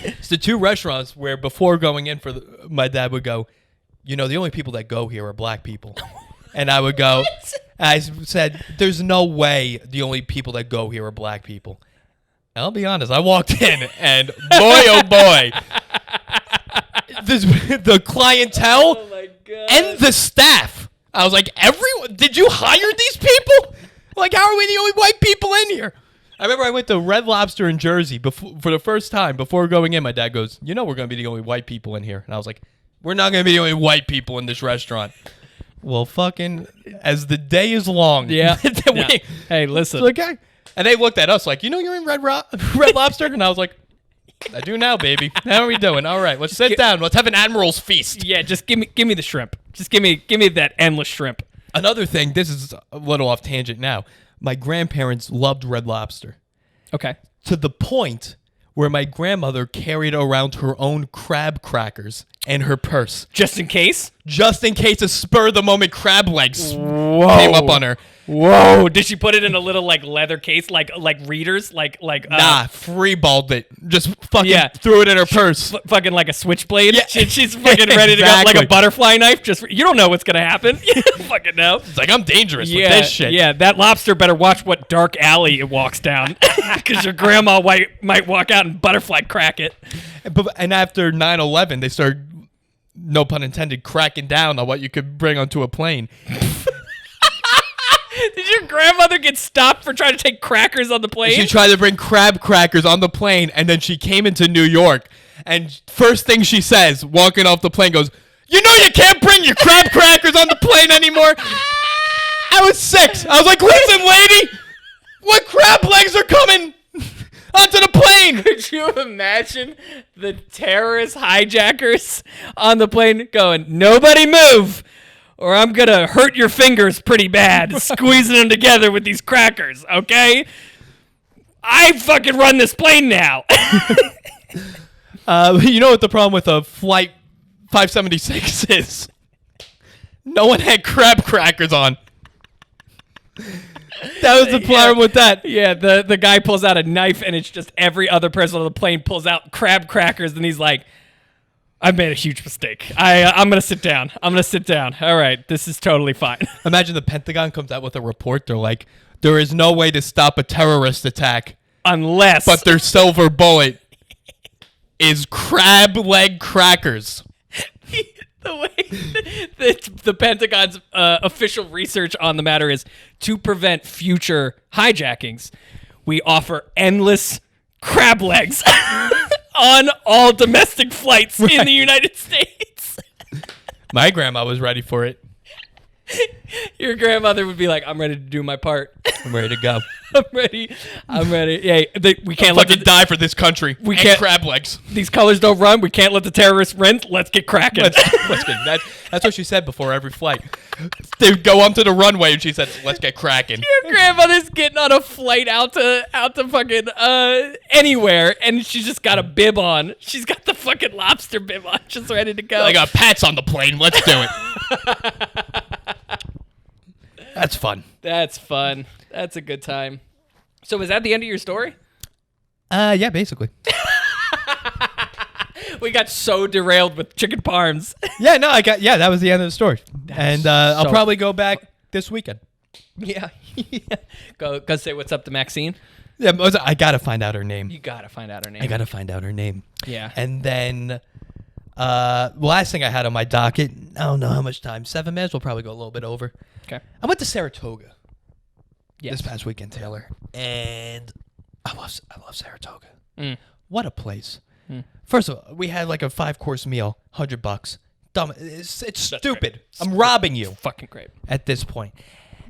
It's the two restaurants where before going in for my dad would go, you know, the only people that go here are black people. And I would go, I said, there's no way the only people that go here are black people. And I'll be honest, I walked in and boy, oh boy, the clientele Oh my god. and the staff. I was like, everyone, did you hire these people? Like, how are we the only white people in here? I remember I went to Red Lobster in Jersey for the first time. Before going in, my dad goes, you know we're going to be the only white people in here. And I was like, we're not going to be the only white people in this restaurant. Well, fucking, as the day is long. Yeah. we- Hey, listen. It's okay. And they looked at us like, you know you're in Red Lobster? And I was like, I do now, baby. How are we doing? All right, let's sit down. Let's have an Admiral's feast. Yeah, just give me the shrimp. Just give me that endless shrimp. Another thing, this is a little off tangent now. My grandparents loved Red Lobster Okay. to the point where my grandmother carried around her own crab crackers in her purse, Just in case. just in case a spur of the moment crab legs Whoa. came up on her. Whoa! Did she put it in a little like leather case, like readers, like Nah, freeballed it. Just fucking Yeah. threw it in her purse. fucking like a switchblade? Yeah. She's fucking ready to go like Exactly. a butterfly knife. Just you don't know what's gonna happen. You don't fucking know. It's like, I'm dangerous Yeah, with this shit. yeah. That lobster better watch what dark alley it walks down, because your grandma might walk out and butterfly crack it. And after 9/11, they started, no pun intended, cracking down on what you could bring onto a plane. Did your grandmother get stopped for trying to take crackers on the plane? She tried to bring crab crackers on the plane, and then she came into New York. And first thing she says, walking off the plane, goes, you know you can't bring your crab crackers on the plane anymore? I was 6. I was like, listen, lady, what crab legs are coming onto the plane? Could you imagine the terrorist hijackers on the plane going, nobody move, or I'm going to hurt your fingers pretty bad, squeezing them together with these crackers, okay? I fucking run this plane now. You know what the problem with a Flight 576 is? No one had crab crackers on. That was the problem with that. Yeah, the guy pulls out a knife, and it's just every other person on the plane pulls out crab crackers, and he's like, I've made a huge mistake. I'm going to sit down. All right, this is totally fine. Imagine the Pentagon comes out with a report. They're like, there is no way to stop a terrorist attack, Unless... but their silver bullet is crab leg crackers. the way the Pentagon's official research on the matter is, to prevent future hijackings, we offer endless crab legs on all domestic flights in the United States. My grandma was ready for it. Your grandmother would be like, I'm ready to do my part. I'm ready to go. I'm ready. Yeah, we can't let Fucking die for this country. We and can't- crab legs. these colors don't run. We can't let the terrorists run. Let's get cracking. Let's get, that's what she said before every flight. They'd go onto the runway and she said, let's get cracking. Your grandmother's getting on a flight out to fucking anywhere, and she's just got a bib on. She's got the fucking lobster bib on, just ready to go. I got Pats on the plane. Let's do it. That's fun. That's fun. That's a good time. So was that the end of your story? Yeah, basically. We got so derailed with chicken parms. Yeah, no, that was the end of the story. And I'll so- probably go back this weekend. Yeah. Go say what's up to Maxine. Yeah, I gotta find out her name. You gotta find out her name. I gotta find out her name. Yeah. And then Last thing I had on my docket, I don't know how much time. 7 minutes. We'll probably go a little bit over. Okay. I went to Saratoga Yes. this past weekend, Taylor, and I love Saratoga. Mm. What a place. First of all, we had like a 5-course meal, $100. Dumb. It's stupid. great. I'm robbing you Fucking great. at this point.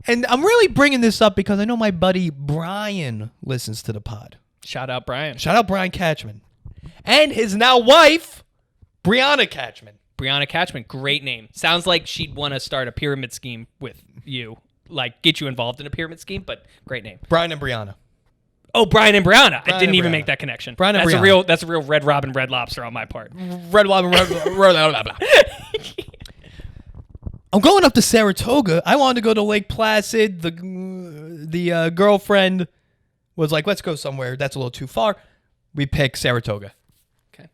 And I'm really bringing this up because I know my buddy Brian listens to the pod. Shout out Brian. Shout out Brian Catchman. And his now wife, Brianna Catchman. Brianna Catchman, great name. Sounds like she'd want to start a pyramid scheme with you, like get you involved in a pyramid scheme, but great name. Brian and Brianna. Oh, Brian and Brianna. I didn't and even Brianna. make that connection. Brian and That's a real Red Robin, Red Lobster on my part. Red Robin, I'm going up to Saratoga. I wanted to go to Lake Placid. The girlfriend was like, let's go somewhere. That's a little too far. We pick Saratoga. Okay.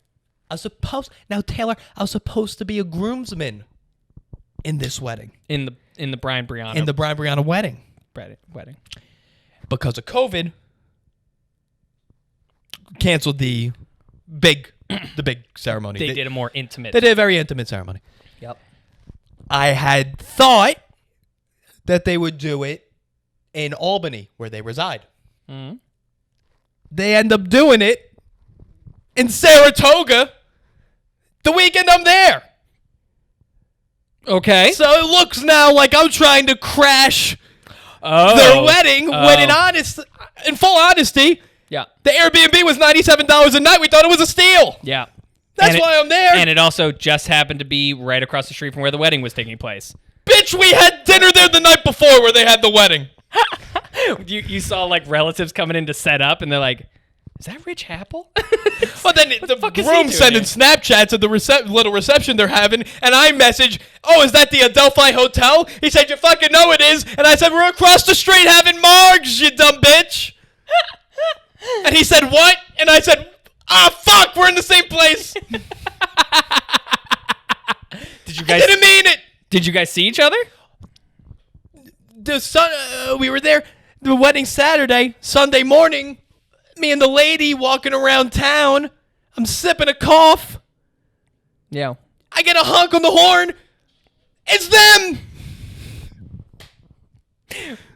Now, Taylor, I was supposed to be a groomsman in this wedding. In the Brian Brianna In the Brian Brianna wedding. wedding. Because of COVID, canceled the big ceremony. They did a more intimate. They did a very intimate ceremony. Yep. I had thought that they would do it in Albany, where they reside. Mm-hmm. They end up doing it in Saratoga the weekend I'm there. Okay. So it looks now like I'm trying to crash Oh. their wedding when in full honesty, Yeah. the Airbnb was $97 a night. We thought it was a steal. Yeah. That's why I'm there. And it also just happened to be right across the street from where the wedding was taking place. Bitch, we had dinner there the night before where they had the wedding. You saw like relatives coming in to set up, and they're like, "Is that Rich Happel?" Well, then the fuck is he groom doing sending here? Snapchats of the little reception they're having, and I message, "Oh, is that the Adelphi Hotel?" He said, "You fucking know it is," and I said, "We're across the street having margs, you dumb bitch." And he said, "What?" And I said, "Ah, fuck, we're in the same place." Did you I guys? didn't mean it. Did you guys see each other? We were there. The wedding Saturday, Sunday morning. Me and the lady walking around town. I'm sipping a cough. Yeah. I get a honk on the horn. It's them.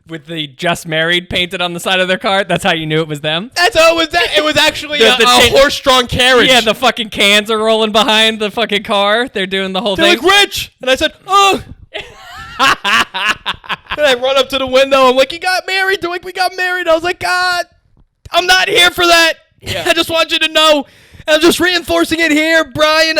With the "just married" painted on the side of their car. That's how you knew it was them. That's how it was. It was actually The a tin- horse-drawn carriage. Yeah, the fucking cans are rolling behind the fucking car. They're doing the whole They're thing. like, Rich. And I said, oh. And I run up to the window. I'm like, you got married? They're like, we got married. I was like, God, I'm not here for that. Yeah. I just want you to know. I'm just reinforcing it here, Brian.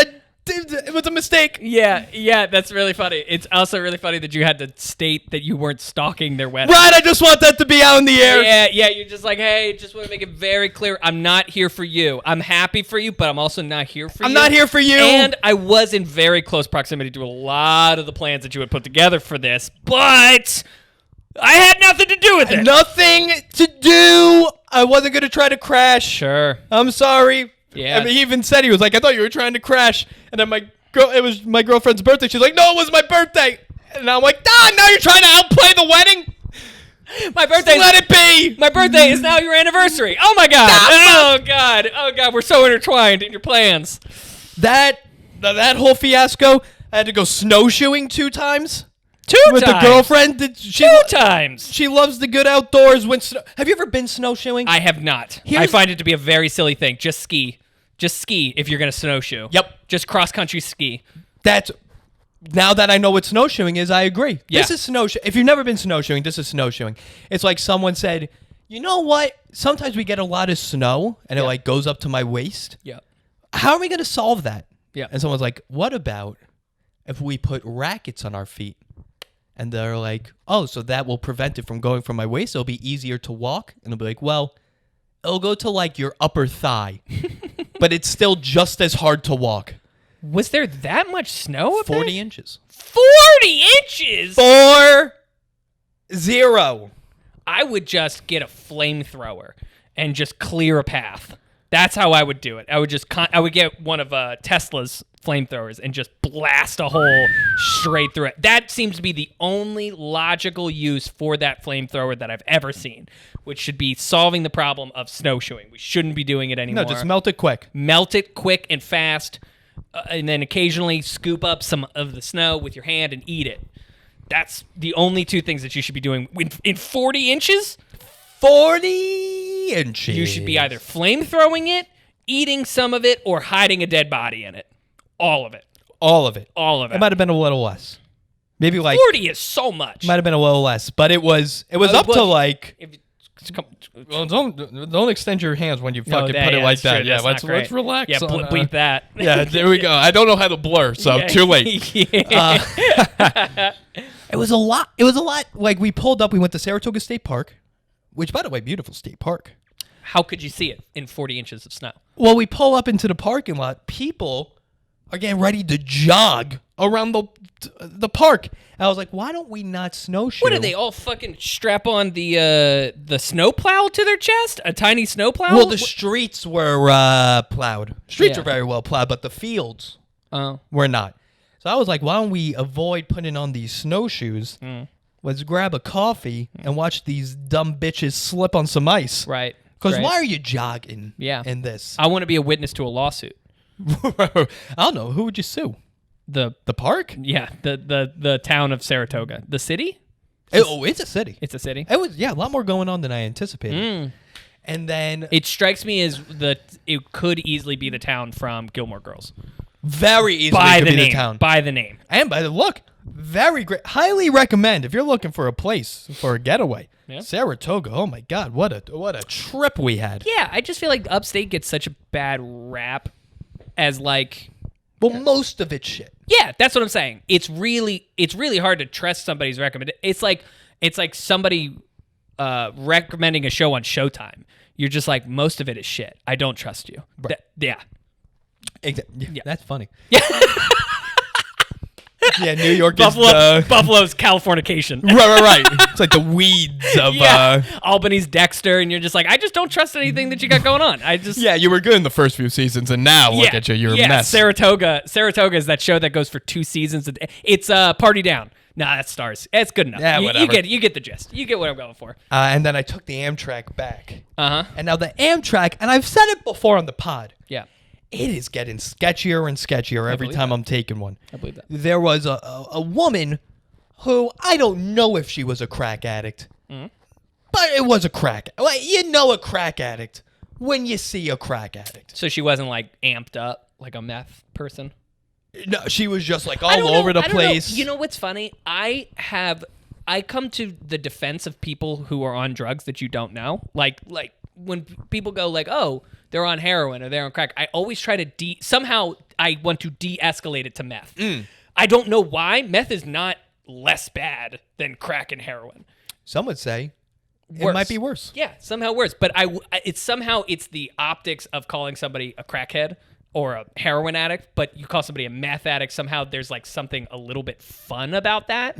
It was a mistake. Yeah, that's really funny. It's also really funny that you had to state that you weren't stalking their wedding. Right, I just want that to be out in the air. Yeah, you're just like, hey, just want to make it very clear, I'm not here for you. I'm happy for you, but I'm also not here for you. I'm not here for you. And I was in very close proximity to a lot of the plans that you had put together for this, but I had nothing to do with it. Nothing to do. I wasn't going to try to crash. Sure. I'm sorry. Yeah. I mean, he even said, he was like, I thought you were trying to crash. And then it was my girlfriend's birthday. She's like, no, it was my birthday. And I'm like, now you're trying to outplay the wedding? My birthday. Let it be. My birthday is now your anniversary. Oh my god. Oh god. We're so intertwined in your plans. That whole fiasco, I had to go snowshoeing 2 times. times. With the girlfriend. Two times. She loves the good outdoors. Have you ever been snowshoeing? I have not. I find it to be a very silly thing. Just ski. Just ski if you're going to snowshoe. Yep. Just cross-country ski. Now that I know what snowshoeing is, I agree. Yeah. This is snowshoeing. If you've never been snowshoeing, this is snowshoeing. It's like someone said, you know what? Sometimes we get a lot of snow, and it like goes up to my waist. Yeah. How are we going to solve that? Yeah. And someone's like, what about if we put rackets on our feet? And they're like, oh, so that will prevent it from going from my waist. It'll be easier to walk. And I'll be like, well, it'll go to like your upper thigh, but it's still just as hard to walk. Was there that much snow up 40 there? inches. 40 inches? 40. I would just get a flamethrower and just clear a path. That's how I would do it. I would get one of Tesla's flamethrowers and just blast a hole straight through it. That seems to be the only logical use for that flamethrower that I've ever seen, which should be solving the problem of snowshoeing. We shouldn't be doing it anymore. No, just melt it quick. Melt it quick and fast. and then occasionally scoop up some of the snow with your hand and eat it. That's the only two things that you should be doing. In 40 inches, 40 inches. you should be either flamethrowing it, eating some of it, or hiding a dead body in it. All of it. All of it. All of it. It might have been a little less. Maybe like 40 is so much. might have been a little less, but it was up to like. If you, Well, don't extend your hands when you fucking that- put it yeah, like that's that. true. Yeah, That's not let's great. relax. Yeah, on, bleep that. Yeah, there we go. I don't know how to blur, so Yeah. too late. Yeah. It was a lot. It was a lot. Like we pulled up. We went to Saratoga State Park, which, by the way, beautiful state park. How could you see it in 40 inches of snow? Well, we pull up into the parking lot. People are getting ready to jog around the park. And I was like, why don't we not snowshoe? What are they all fucking strap on the snowplow to their chest? A tiny snowplow? Well, the streets were plowed. Streets Yeah. are very well plowed, but the fields Oh. were not. So I was like, why don't we avoid putting on these snowshoes? Let's grab a coffee and watch these dumb bitches slip on some ice. Right. Because Right. why are you jogging Yeah. in this? I want to be a witness to a lawsuit. I don't know. Who would you sue? The park? Yeah, the town of Saratoga. The city? It's a city. It's a city. It was, a lot more going on than I anticipated. And then It strikes me as it could easily be the town from Gilmore Girls. very easily By could the be name. the town. By the name. And by the look, very great. Highly recommend if you're looking for a place for a getaway. Yeah. Saratoga. Oh my God, what a trip we had. Yeah, I just feel like upstate gets such a bad rap as like. Well, most of it's shit. Yeah, that's what I'm saying. It's really hard to trust somebody's recommendation. It's like somebody recommending a show on Showtime. You're just like, most of it is shit. I don't trust you. Right. Yeah. Yeah, that's funny. Yeah. Yeah, New York Buffalo, is Buffalo's Californication. right. It's like the weeds of Albany's Dexter, and you're just like, I just don't trust anything that you got going on. I just Yeah, you were good in the first few seasons, and now look at you. You're a mess. Saratoga is that show that goes for 2 seasons. It's Party Down. Nah, that's Stars. It's good enough. Yeah, you whatever. get the gist. You get what I'm going for. And then I took the Amtrak back. Uh-huh. And now the Amtrak, and I've said it before on the pod, Yeah. it is getting sketchier and sketchier every believe time I'm taking one. I believe that. There was a woman who I don't know if she was a crack addict, but it was a crack. Like, you know a crack addict when you see a crack addict. So she wasn't like amped up like a meth person. No, she was just like I all don't over know. the I don't know. place. You know what's funny? I come to the defense of people who are on drugs that you don't know. Like when people go like, "Oh, they're on heroin or they're on crack," I always try to somehow I want to de-escalate it to meth. I don't know why. Meth is not less bad than crack and heroin. Some would say it Worse. might be worse. Yeah, somehow worse. But it's the optics of calling somebody a crackhead or a heroin addict, but you call somebody a meth addict. Somehow there's like something a little bit fun about that.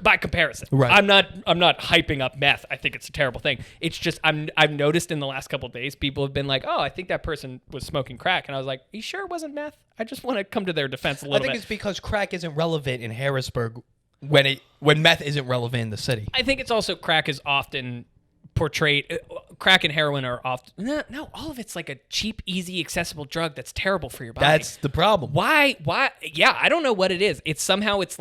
By comparison, Right. I'm not hyping up meth. I think it's a terrible thing. It's just I've noticed in the last couple of days people have been like, oh, I think that person was smoking crack, and I was like, you sure it wasn't meth? I just want to come to their defense a I little think bit. it's because crack isn't relevant in Harrisburg when meth isn't relevant in the city. I think it's also crack is often portrayed. Crack and heroin are often no. All of it's like a cheap, easy, accessible drug that's terrible for your body. That's the problem. Why? Yeah, I don't know what it is. It's somehow it's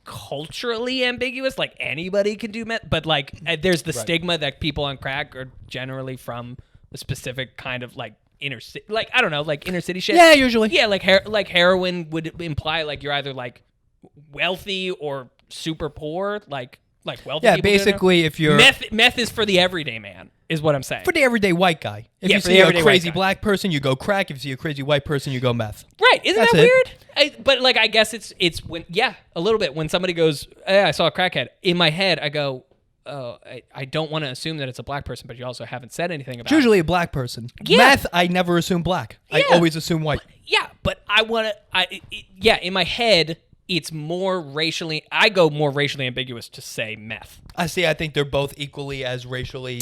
culturally ambiguous. Like anybody can do meth, but like there's the stigma that people on crack are generally from a specific kind of like inner city, like I don't know, like inner city shit. Yeah, usually. Yeah, like heroin would imply like you're either like wealthy or super poor, like wealthy. Yeah, people do it. basically, if you're Meth is for the everyday man, is what I'm saying. for the everyday white guy. If Yeah, you for the see a everyday crazy white guy. black person, you go crack. If you see a crazy white person, you go meth. Right? Isn't That's that it. weird? But like, I guess it's when a little bit when somebody goes, I saw a crackhead. In my head, I go, oh, I don't want to assume that it's a black person, but you also haven't said anything about It's usually a black person. Yeah. Meth, I never assume black. I Yeah. always assume white. Yeah, but I want to. In my head, it's more racially. I go more racially ambiguous to say meth. I think they're both equally as racially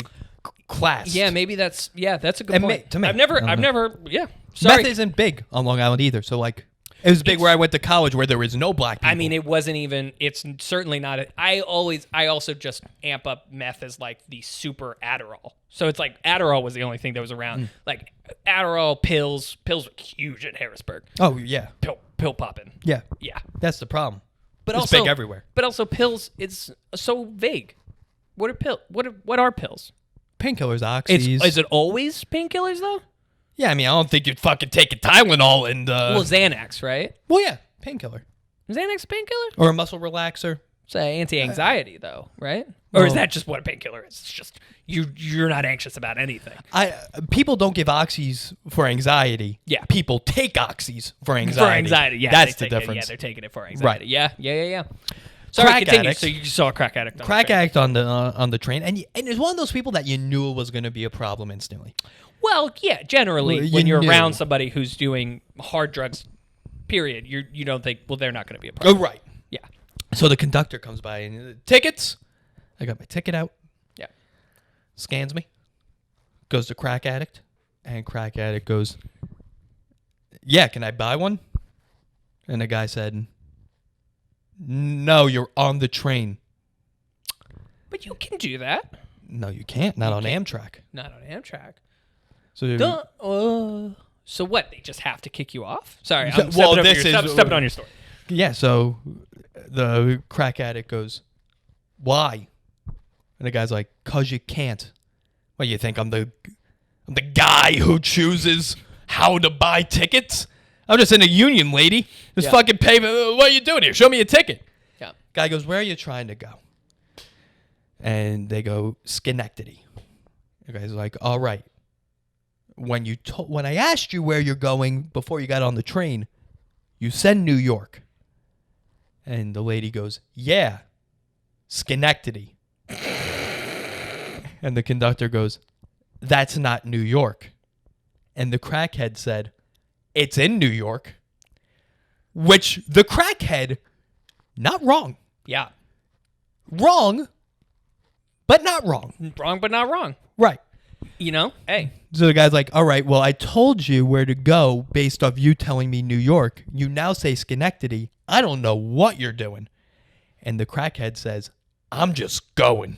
classed. Yeah, maybe that's a good And point. to me, I've I don't never. Yeah. Sorry. Meth isn't big on Long Island either. So like, It was big where I went to college where there was no black people. I mean, it wasn't even. It's certainly not. I also just amp up meth as like the super Adderall. So it's like Adderall was the only thing that was around. Like Adderall, pills were huge in Harrisburg. Oh yeah, Pill popping. yeah. Yeah, That's the problem. but It's also big everywhere. But also pills. It's so vague. What are pills? What are pills? Painkillers, oxys. Is it always painkillers though? Yeah, I mean, I don't think you'd fucking take a Tylenol and. Well, Xanax, right? Well, yeah, painkiller Xanax a painkiller? or a muscle relaxer. It's anti-anxiety though, right? Or Well- is that just what a painkiller is? It's just you're not anxious about anything. People don't give oxys for anxiety. Yeah. People take oxys for anxiety. For anxiety, yeah. That's they the take it. difference. Yeah, they're taking it for anxiety. Right. Yeah. Sorry, Crack continue. addicts. So you saw a crack addict. On Crack the train. addict on the train, and it's one of those people that you knew was going to be a problem instantly. Well, yeah. Generally, Well, when you you're knew. around somebody who's doing hard drugs, period, you don't think, well, they're not going to be a problem. Oh, right. Yeah. So the conductor comes by and tickets. I got my ticket out. Yeah. Scans me. Goes to crack addict, and crack addict goes, "Yeah, can I buy one?" And the guy said, "No, you're on the train." But you can do that. No, you can't. Not on Amtrak. Not on Amtrak. So So what? They just have to kick you off? Sorry, So- I'm well, stepping, this is- stepping on your story. yeah, so the crack addict goes, "Why?" And the guy's like, "'Cause you can't." What, you think I'm the guy who chooses how to buy tickets? I'm just in a union, lady. Just Yeah. fucking pay me. What are you doing here? Show me a ticket. Yeah. Guy goes, "Where are you trying to go?" And they go, "Schenectady." The guy's like, "All right. When I asked you where you're going before you got on the train, you said New York." And the lady goes, "Yeah, Schenectady." And the conductor goes, "That's not New York." And the crackhead said, "It's in New York." Which the crackhead, not wrong. Yeah. Wrong, but not wrong. Wrong, but not wrong. Right. You know? Hey. So the guy's like, "All right, well, I told you where to go based off you telling me New York. You now say Schenectady. I don't know what you're doing." And the crackhead says, "I'm just going."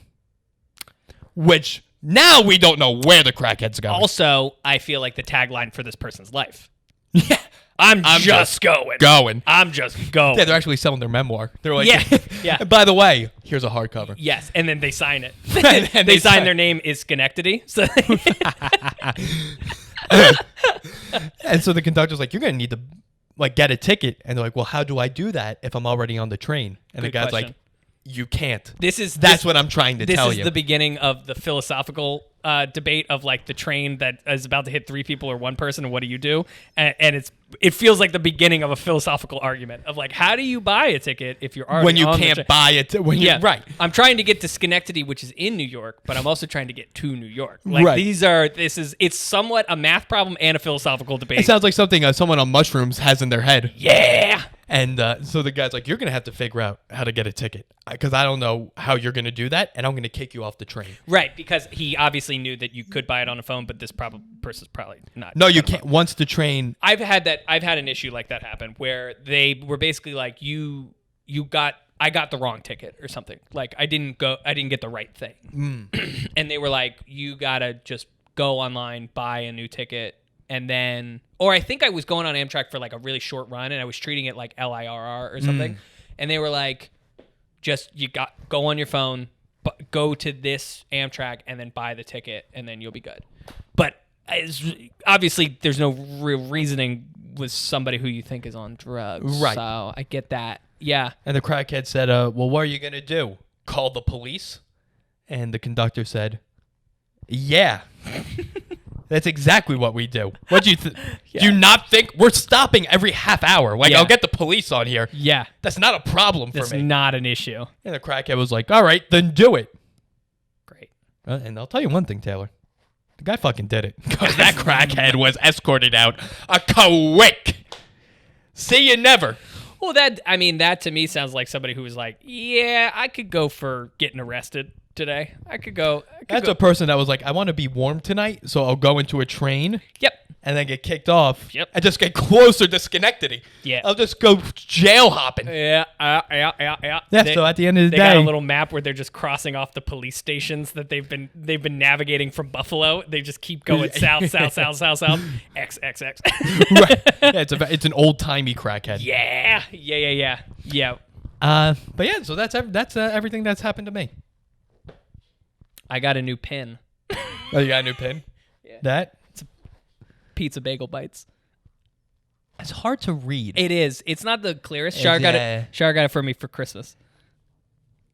Which now we don't know where the crackhead's going. Also, I feel like the tagline for this person's life. Yeah. I'm just going. Going. I'm just going. Yeah, they're actually selling their memoir. They're like, Yeah, yeah. By the way, here's a hardcover. Yes, and then they sign it. And they sign their name is Schenectady. So And so the conductor's like, "You're going to need to get a ticket." And they're like, "Well, how do I do that if I'm already on the train?" And Good the guy's question. like, "You can't." That's That's what I'm trying to tell This you. is the beginning of the philosophical debate of like the train that is about to hit 3 people or 1 person, and what do you do? And it feels like the beginning of a philosophical argument of like, how do you buy a ticket if you're already when you on the can't train? buy it. When you Yeah, right. I'm trying to get to Schenectady, which is in New York, but I'm also trying to get to New York. Like Right. it's somewhat a math problem and a philosophical debate. It sounds like something someone on mushrooms has in their head. Yeah. And so the guy's like, "You're going to have to figure out how to get a ticket because I don't know how you're going to do that, and I'm going to kick you off the train." Right, because he obviously knew that you could buy it on a phone, but this person's probably not. No, you can't. Once the train. I've had an issue like that happen where they were basically like, I got the wrong ticket or something. Like I didn't get the right thing. And they were like, "You gotta just go online, buy a new ticket." And then, or I think I was going on Amtrak for like a really short run and I was treating it like LIRR or something. And they were like, go on your phone, go to this Amtrak and then buy the ticket and then you'll be good. But obviously there's no real reasoning with somebody who you think is on drugs. Right. So I get that. Yeah. And the crackhead said, "Well, what are you going to do? Call the police?" And the conductor said, "Yeah." That's exactly what we do. What do you think? Yeah. Do you not think we're stopping every half hour? Like, Yeah. I'll get the police on here. Yeah. That's not a problem for That's me. not an issue. And the crackhead was like, "All right, then do it." Great. And I'll tell you one thing, Taylor. The guy fucking did it. Because that crackhead was escorted out a quick. See you never. Well, that to me sounds like somebody who was like, yeah, I could go for getting arrested. today. I could go. That's a person that was like, I want to be warm tonight, so I'll go into a train. Yep. And then get kicked off. Yep. And just get closer to Schenectady. Yeah. I'll just go jail hopping. Yeah. Yeah. They- So at the end of the They day, got a little map where they're just crossing off the police stations that they've been navigating from Buffalo. They just keep going south, south, south, south, south. X, X, X. right. Yeah, it's an old timey crackhead. Yeah. But yeah, so that's everything that's happened to me. I got a new pin. Oh, you got a new pin? Yeah. That? Pizza Bagel Bites. It's hard to read. It is. It's not the clearest. Yeah. Shar got it for me for Christmas.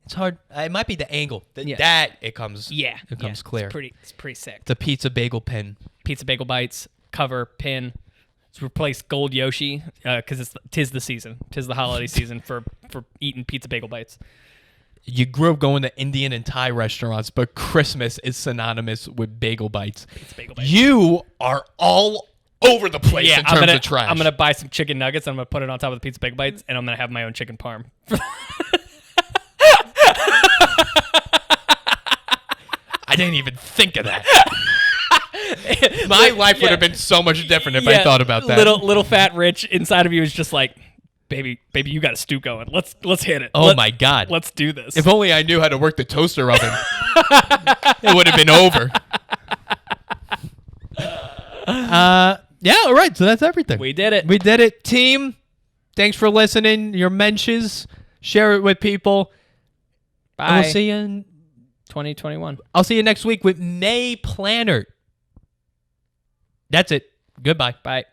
It's hard. It might be the angle. Yeah. That it comes. Yeah. It comes clear. It's pretty sick. It's a pizza bagel pin. Pizza Bagel Bites cover pin. It's replaced Gold Yoshi because tis the season. Tis the holiday season for eating Pizza Bagel Bites. You grew up going to Indian and Thai restaurants, but Christmas is synonymous with bagel bites. Pizza Bagel Bites. You are all over the place in terms of trash. I'm gonna buy some chicken nuggets. And I'm gonna put it on top of the Pizza Bagel Bites, and I'm gonna have my own chicken parm. I didn't even think of that. My life would have been so much different if I thought about that. Little fat Rich inside of you is just like, baby, you got a stew going. Let's hit it. Oh my God. Let's do this. If only I knew how to work the toaster oven, it would have been over. Yeah, all right. So that's everything. We did it. We did it. Team, thanks for listening. Your mentions, share it with people. Bye. And we'll see you in 2021. I'll see you next week with May Planner. That's it. Goodbye. Bye.